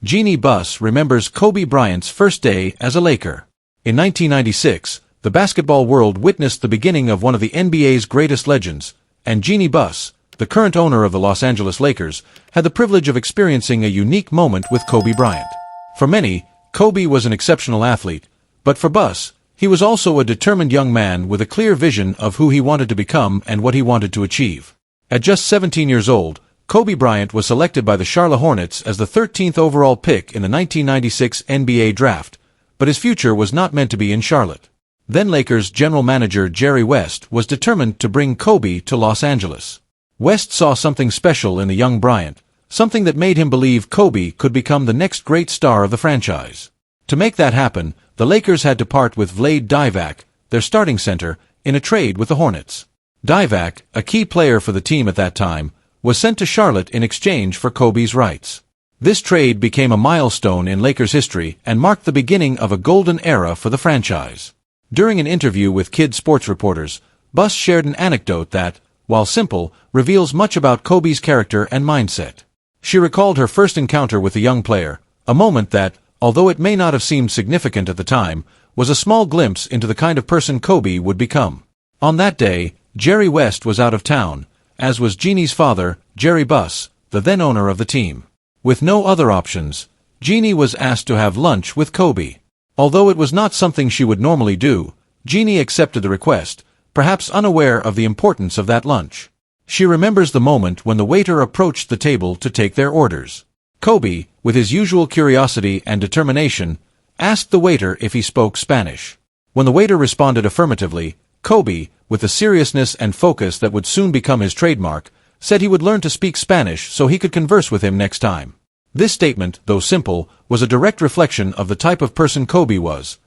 Jeannie Buss remembers Kobe Bryant's first day as a Laker. In 1996, the basketball world witnessed the beginning of one of the NBA's greatest legends, and Jeannie Buss, the current owner of the Los Angeles Lakers, had the privilege of experiencing a unique moment with Kobe Bryant. For many, Kobe was an exceptional athlete, but for Buss, he was also a determined young man with a clear vision of who he wanted to become and what he wanted to achieve. At just 17 years old, Kobe Bryant was selected by the Charlotte Hornets as the 13th overall pick in the 1996 NBA draft, but his future was not meant to be in Charlotte. Then Lakers general manager Jerry West was determined to bring Kobe to Los Angeles. West saw something special in the young Bryant, something that made him believe Kobe could become the next great star of the franchise. To make that happen, the Lakers had to part with Vlade Divac, their starting center, in a trade with the Hornets. Divac, a key player for the team at that time, was sent to Charlotte in exchange for Kobe's rights. This trade became a milestone in Lakers history and marked the beginning of a golden era for the franchise. During an interview with Kid Sports reporters, Buss shared an anecdote that, while simple, reveals much about Kobe's character and mindset. She recalled her first encounter with the young player, a moment that, although it may not have seemed significant at the time, was a small glimpse into the kind of person Kobe would become. On that day, Jerry West was out of town, as was Jeannie's father, Jerry Buss, the then owner of the team. With no other options, Jeannie was asked to have lunch with Kobe. Although it was not something she would normally do, Jeannie accepted the request, perhaps unaware of the importance of that lunch. She remembers the moment when the waiter approached the table to take their orders. Kobe, with his usual curiosity and determination, asked the waiter if he spoke Spanish. When the waiter responded affirmatively, Kobe, with the seriousness and focus that would soon become his trademark, said he would learn to speak Spanish so he could converse with him next time. This statement, though simple, was a direct reflection of the type of person Kobe was.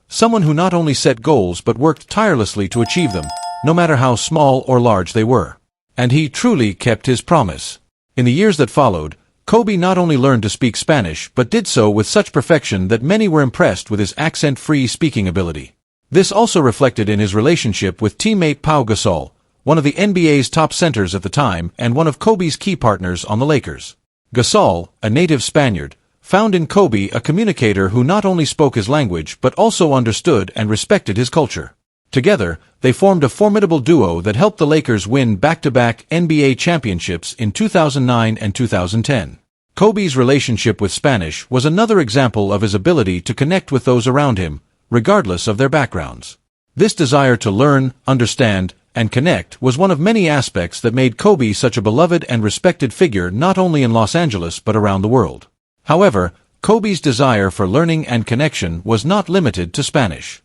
Someone who not only set goals but worked tirelessly to achieve them, no matter how small or large they were. And he truly kept his promise. In the years that followed, Kobe not only learned to speak Spanish but did so with such perfection that many were impressed with his accent-free speaking ability. This also reflected in his relationship with teammate Pau Gasol, one of the NBA's top centers at the time and one of Kobe's key partners on the Lakers. Gasol, a native Spaniard, found in Kobe a communicator who not only spoke his language but also understood and respected his culture. Together, they formed a formidable duo that helped the Lakers win back-to-back NBA championships in 2009 and 2010. Kobe's relationship with Spanish was another example of his ability to connect with those around him, regardless of their backgrounds. This desire to learn, understand, and connect was one of many aspects that made Kobe such a beloved and respected figure not only in Los Angeles but around the world. However, Kobe's desire for learning and connection was not limited to Spanish.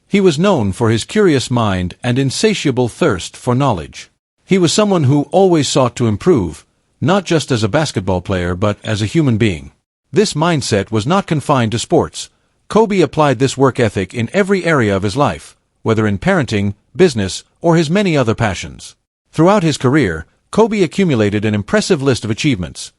He was known for his curious mind and insatiable thirst for knowledge. He was someone who always sought to improve, not just as a basketball player but as a human being. This mindset was not confined to sports. Kobe applied this work ethic in every area of his life, whether in parenting, business, or his many other passions. Throughout his career, Kobe accumulated an impressive list of achievements: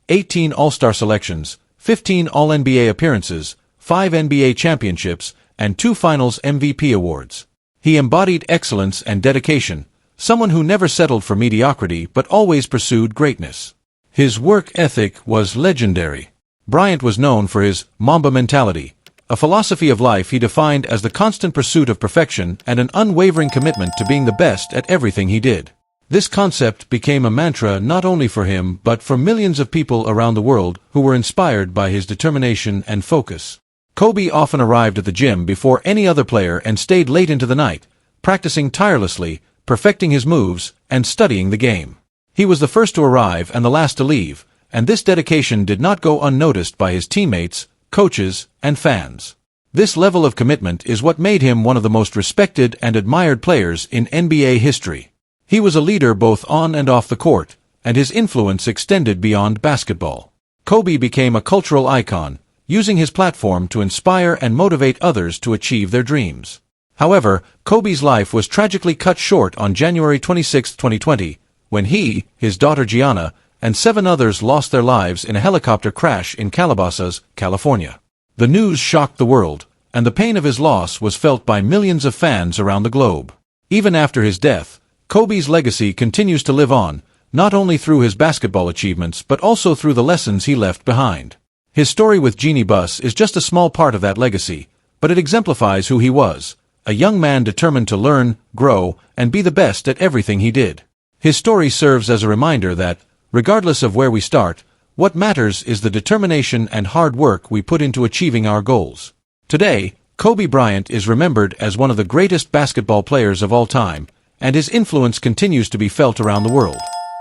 18 All-Star selections, 15 All-NBA appearances, 5 NBA championships, and 2 Finals MVP awards. He embodied excellence and dedication, someone who never settled for mediocrity but always pursued greatness. His work ethic was legendary. Bryant was known for his Mamba mentality, a philosophy of life he defined as the constant pursuit of perfection and an unwavering commitment to being the best at everything he did. This concept became a mantra not only for him but for millions of people around the world who were inspired by his determination and focus. Kobe often arrived at the gym before any other player and stayed late into the night, practicing tirelessly, perfecting his moves, and studying the game. He was the first to arrive and the last to leave, and this dedication did not go unnoticed by his teammates, coaches, and fans. This level of commitment is what made him one of the most respected and admired players in NBA history. He was a leader both on and off the court, and his influence extended beyond basketball. Kobe became a cultural icon, using his platform to inspire and motivate others to achieve their dreams. However, Kobe's life was tragically cut short on January 26, 2020, when he, his daughter Gianna, and 7 others lost their lives in a helicopter crash in Calabasas, California. The news shocked the world, and the pain of his loss was felt by millions of fans around the globe. Even after his death, Kobe's legacy continues to live on, not only through his basketball achievements but also through the lessons he left behind. His story with Jeanie Buss is just a small part of that legacy, but it exemplifies who he was, a young man determined to learn, grow, and be the best at everything he did. His story serves as a reminder that, regardless of where we start, what matters is the determination and hard work we put into achieving our goals. Today, Kobe Bryant is remembered as one of the greatest basketball players of all time, and his influence continues to be felt around the world.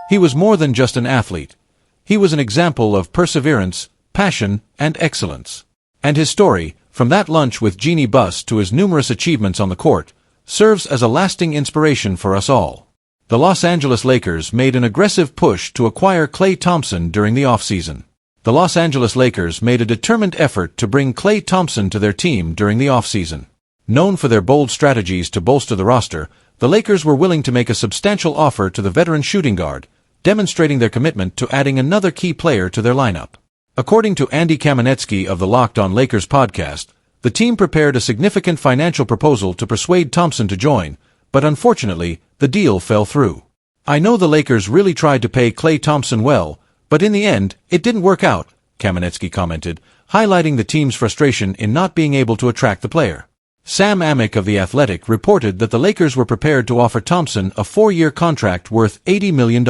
He was more than just an athlete. He was an example of perseverance, passion, and excellence. And his story, from that lunch with Jeanie Buss to his numerous achievements on the court, serves as a lasting inspiration for us all. The Los Angeles Lakers made an aggressive push to acquire Klay Thompson during the offseason. The Los Angeles Lakers made a determined effort to bring Klay Thompson to their team during the offseason. Known for their bold strategies to bolster the roster, the Lakers were willing to make a substantial offer to the veteran shooting guard, demonstrating their commitment to adding another key player to their lineup. According to Andy Kamenetsky of the Locked On Lakers podcast, the team prepared a significant financial proposal to persuade Thompson to join, but unfortunately, the deal fell through. "I know the Lakers really tried to pay Klay Thompson well, but in the end, it didn't work out," Kamenetsky commented, highlighting the team's frustration in not being able to attract the player. Sam Amick of The Athletic reported that the Lakers were prepared to offer Thompson a 4-year contract worth $80 million.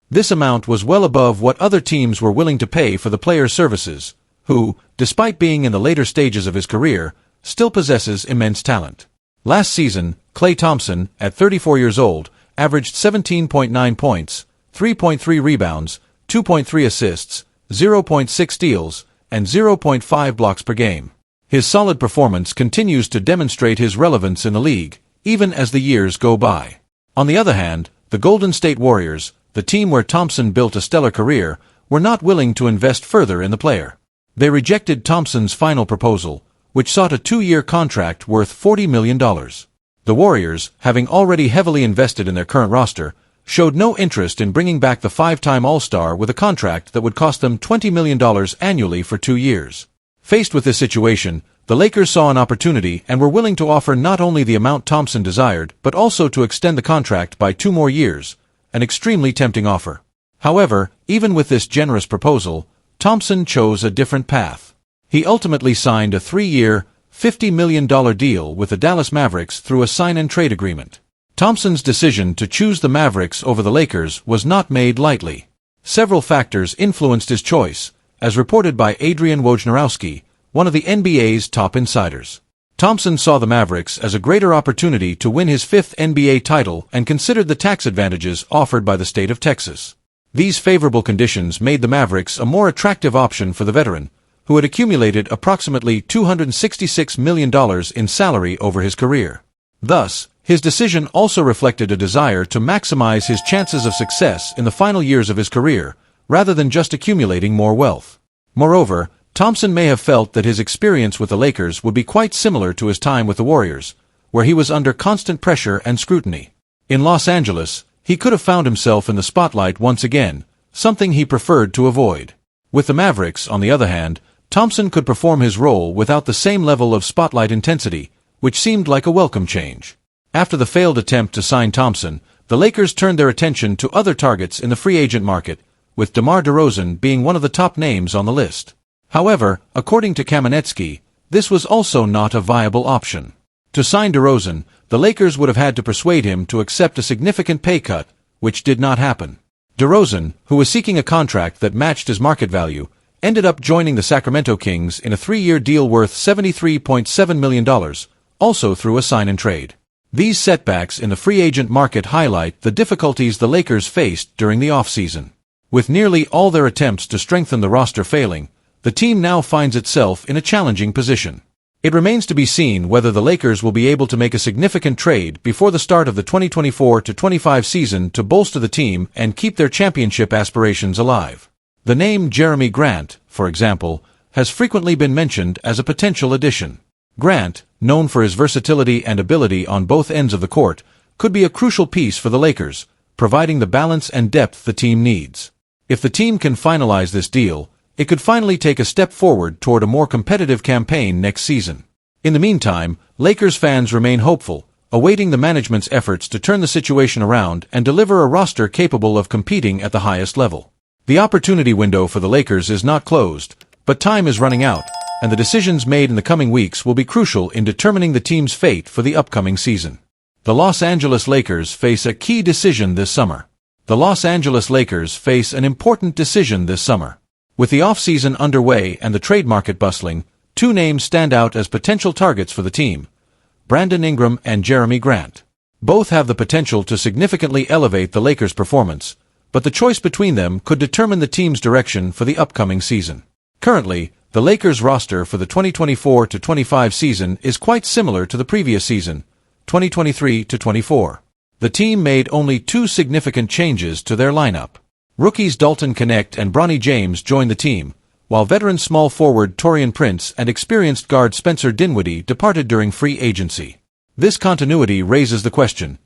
This amount was well above what other teams were willing to pay for the player's services, who, despite being in the later stages of his career, still possesses immense talent. Last season, Klay Thompson, at 34 years old, averaged 17.9 points, 3.3 rebounds, 2.3 assists, 0.6 steals, and 0.5 blocks per game. His solid performance continues to demonstrate his relevance in the league, even as the years go by. On the other hand, the Golden State Warriors, the team where Thompson built a stellar career, were not willing to invest further in the player. They rejected Thompson's final proposal, which sought a 2-year contract worth $40 million. The Warriors, having already heavily invested in their current roster, showed no interest in bringing back the 5-time All-Star with a contract that would cost them $20 million annually for 2 years. Faced with this situation, the Lakers saw an opportunity and were willing to offer not only the amount Thompson desired, but also to extend the contract by 2 more years, an extremely tempting offer. However, even with this generous proposal, Thompson chose a different path. He ultimately signed a 3-year, $50 million deal with the Dallas Mavericks through a sign-and-trade agreement. Thompson's decision to choose the Mavericks over the Lakers was not made lightly. Several factors influenced his choice, as reported by Adrian Wojnarowski, one of the NBA's top insiders. Thompson saw the Mavericks as a greater opportunity to win his 5th NBA title and considered the tax advantages offered by the state of Texas. These favorable conditions made the Mavericks a more attractive option for the veteran, who had accumulated approximately $266 million in salary over his career. Thus, his decision also reflected a desire to maximize his chances of success in the final years of his career, rather than just accumulating more wealth. Moreover, Thompson may have felt that his experience with the Lakers would be quite similar to his time with the Warriors, where he was under constant pressure and scrutiny. In Los Angeles, he could have found himself in the spotlight once again, something he preferred to avoid. With the Mavericks, on the other hand, Thompson could perform his role without the same level of spotlight intensity, which seemed like a welcome change. After the failed attempt to sign Thompson, the Lakers turned their attention to other targets in the free agent market, with DeMar DeRozan being one of the top names on the list. However, according to Kamenetsky, this was also not a viable option. To sign DeRozan, the Lakers would have had to persuade him to accept a significant pay cut, which did not happen. DeRozan, who was seeking a contract that matched his market value, ended up joining the Sacramento Kings in a 3-year deal worth $73.7 million, also through a sign-and-trade. These setbacks in the free agent market highlight the difficulties the Lakers faced during the offseason. With nearly all their attempts to strengthen the roster failing, the team now finds itself in a challenging position. It remains to be seen whether the Lakers will be able to make a significant trade before the start of the 2024-25 season to bolster the team and keep their championship aspirations alive. The name Jeremy Grant, for example, has frequently been mentioned as a potential addition. Grant, known for his versatility and ability on both ends of the court, could be a crucial piece for the Lakers, providing the balance and depth the team needs. If the team can finalize this deal, it could finally take a step forward toward a more competitive campaign next season. In the meantime, Lakers fans remain hopeful, awaiting the management's efforts to turn the situation around and deliver a roster capable of competing at the highest level. The opportunity window for the Lakers is not closed, But time is running out, and the decisions made in the coming weeks will be crucial in determining the team's fate for the upcoming season. The Los Angeles Lakers face a key decision this summer. The Los Angeles Lakers face an important decision this summer. With the offseason underway and the trade market bustling, two names stand out as potential targets for the team: Brandon Ingram and Jeremy Grant. Both have the potential to significantly elevate the Lakers' performance, but the choice between them could determine the team's direction for the upcoming season. Currently, the Lakers' roster for the 2024-25 season is quite similar to the previous season, 2023-24. The team made only two significant changes to their lineup. Rookies Dalton Knecht and Bronny James joined the team, while veteran small forward Taurean Prince and experienced guard Spencer Dinwiddie departed during free agency. This continuity raises the question: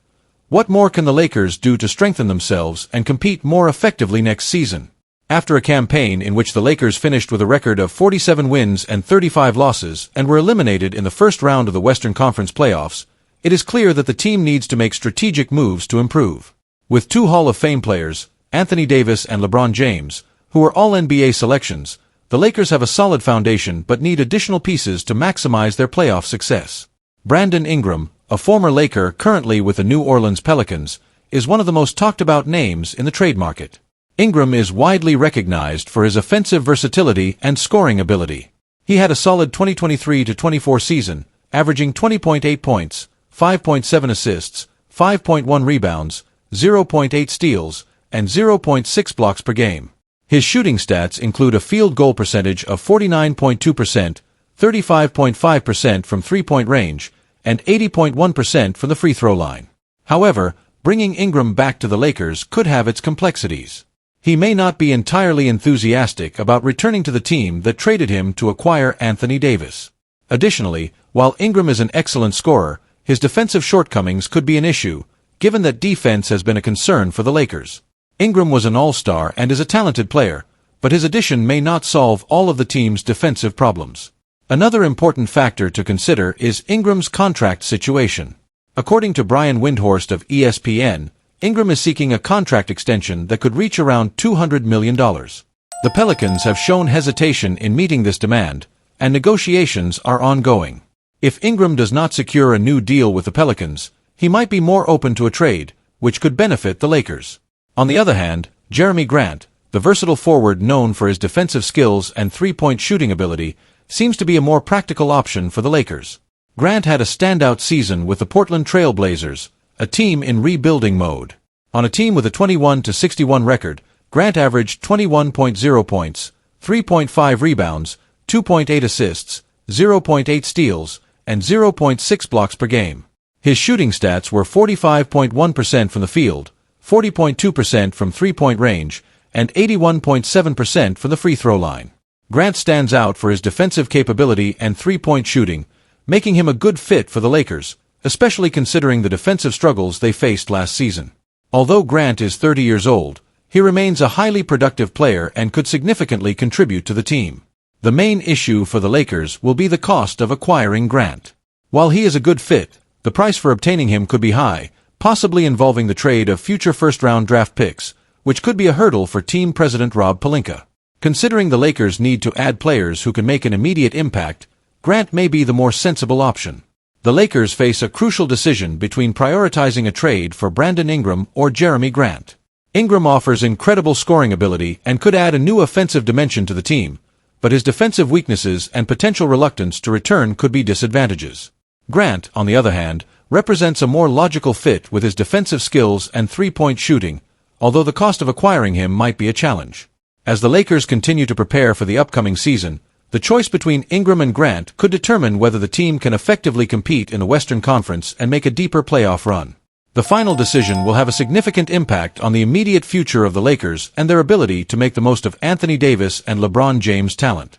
what more can the Lakers do to strengthen themselves and compete more effectively next season? After a campaign in which the Lakers finished with a record of 47 wins and 35 losses and were eliminated in the first round of the Western Conference playoffs, it is clear that the team needs to make strategic moves to improve. With two Hall of Fame players, Anthony Davis and LeBron James, who are All-NBA selections, the Lakers have a solid foundation but need additional pieces to maximize their playoff success. Brandon Ingram, a former Laker currently with the New Orleans Pelicans, is one of the most talked-about names in the trade market. Ingram is widely recognized for his offensive versatility and scoring ability. He had a solid 2023-24 season, averaging 20.8 points, 5.7 assists, 5.1 rebounds, 0.8 steals, and 0.6 blocks per game. His shooting stats include a field goal percentage of 49.2%, 35.5% from three-point range, and 80.1% from the free throw line. However, bringing Ingram back to the Lakers could have its complexities. He may not be entirely enthusiastic about returning to the team that traded him to acquire Anthony Davis. Additionally, while Ingram is an excellent scorer, his defensive shortcomings could be an issue, given that defense has been a concern for the Lakers. Ingram was an all-star and is a talented player, but his addition may not solve all of the team's defensive problems. Another important factor to consider is Ingram's contract situation. According to Brian Windhorst of ESPN, Ingram is seeking a contract extension that could reach around $200 million. The Pelicans have shown hesitation in meeting this demand, and negotiations are ongoing. If Ingram does not secure a new deal with the Pelicans, he might be more open to a trade, which could benefit the Lakers. On the other hand, Jeremy Grant, the versatile forward known for his defensive skills and three-point shooting ability, seems to be a more practical option for the Lakers. Grant had a standout season with the Portland Trail Blazers, a team in rebuilding mode. On a team with a 21-61 record, Grant averaged 21.0 points, 3.5 rebounds, 2.8 assists, 0.8 steals, and 0.6 blocks per game. His shooting stats were 45.1% from the field, 40.2% from three-point range, and 81.7% from the free throw line. Grant stands out for his defensive capability and three-point shooting, making him a good fit for the Lakers, especially considering the defensive struggles they faced last season. Although Grant is 30 years old, he remains a highly productive player and could significantly contribute to the team. The main issue for the Lakers will be the cost of acquiring Grant. While he is a good fit, the price for obtaining him could be high, possibly involving the trade of future first-round draft picks, which could be a hurdle for team president Rob Pelinka. Considering the Lakers need to add players who can make an immediate impact, Grant may be the more sensible option. The Lakers face a crucial decision between prioritizing a trade for Brandon Ingram or Jeremy Grant. Ingram offers incredible scoring ability and could add a new offensive dimension to the team, but his defensive weaknesses and potential reluctance to return could be disadvantages. Grant, on the other hand, represents a more logical fit with his defensive skills and three-point shooting, although the cost of acquiring him might be a challenge. As the Lakers continue to prepare for the upcoming season, the choice between Ingram and Grant could determine whether the team can effectively compete in the Western Conference and make a deeper playoff run. The final decision will have a significant impact on the immediate future of the Lakers and their ability to make the most of Anthony Davis and LeBron James' talent.